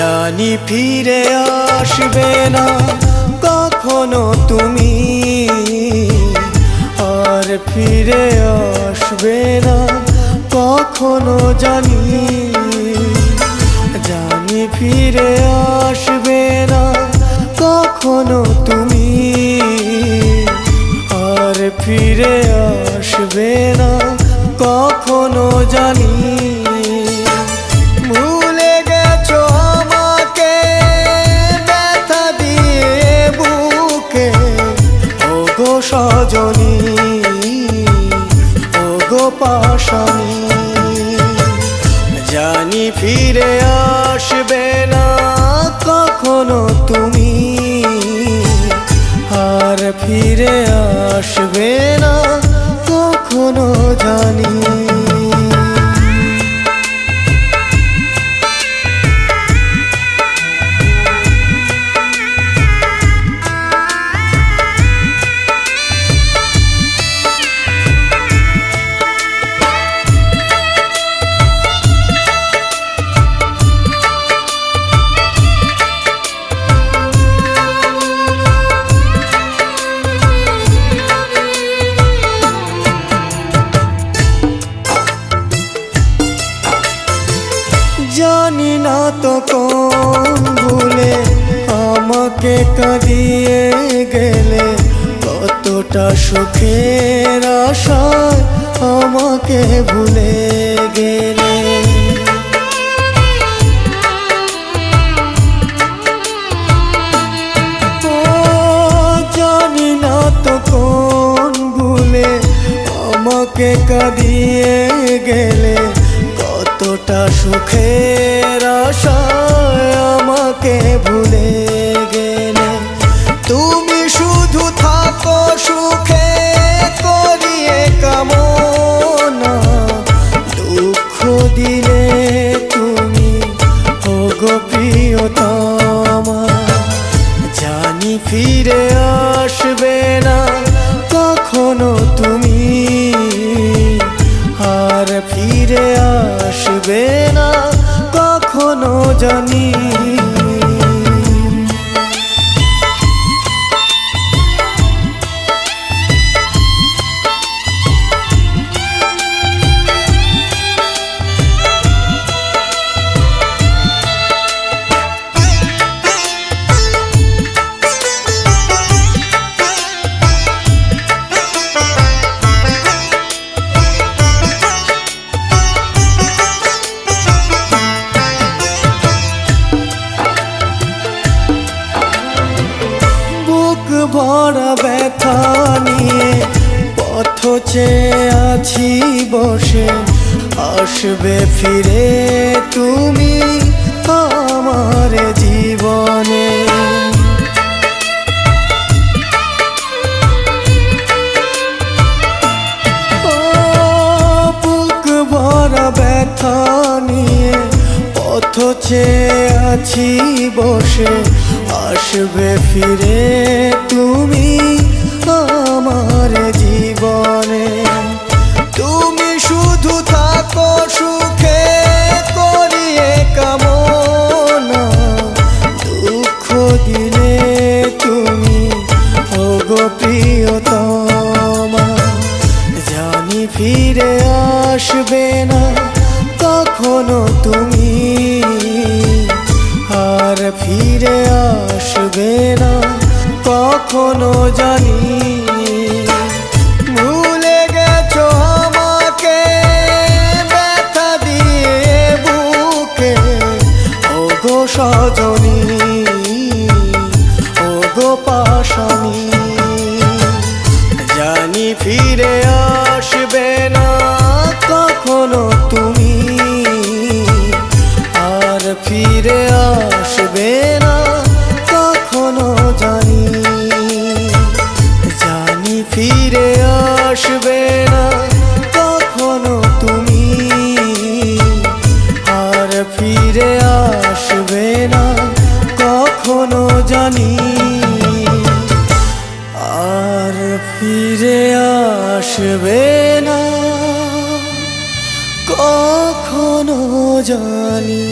জানি ফিরে আসবে না কখনো তুমি, আর ফিরে আসবে না কখনো জানি। জানি ফিরে আসবে না কখনো তুমি, আর ফিরে আসবে না কখনো জানি। ভুলে গেছো আমাকে ব্যথা দিয়ে বুকে, ওগো সজনী ওগো পাশানি। জানি ফিরে আসবে না কখনো তুমি, আর ফিরে আসবে না কখনো জানি। জানি না তো কোন ভুলে আমাকে কাঁদিয়ে গেলে, কতটা সুখের আশায় আমাকে ভুলে গেলে। ও জানি না তো কোন ভুলে আমাকে কাঁদিয়ে গেলে, কতটা সুখের আশায় আমাকে ভুলে গেলে। তুমি শুধু থাকো সুখে করিয়ে কামনা, দুঃখ দিলে তুমি ওগো প্রিয়তমা। জানি ফিরে আসবে না কখনো তুমি, আর ফিরে আসবে না কখনো জানি। ভরা ব্যথা নিয়ে পথ চেয়ে আছি বসে, আসবে ফিরে তুমি আমার জীবনে। ও বুক ভরা ব্যথা নিয়ে পথ চেয়ে আছি বসে, আসবে ফিরে তুমি আমার জীবনে। তুমি শুধু থাকো সুখে করিয়ে কামনা, দুঃখ দিলে তুমি ওগো প্রিয়তমা। জানি ফিরে আসবে না কখনো তুমি, আর ফিরে আসবে না কখনো জানি। ভুলে গেছো আমাকে ব্যথা দিয়ে বুকে, ওগো সজনী ওগো পাশানি। জানি ফিরে আসবে না কখনো তুমি, আর ফিরে আসবে না কখনো জানি। জানি ফিরে আসবে না কখনো তুমি, আর ফিরে আসবে না কখনো জানি। আর ফিরে আসবে না কখনো জানি।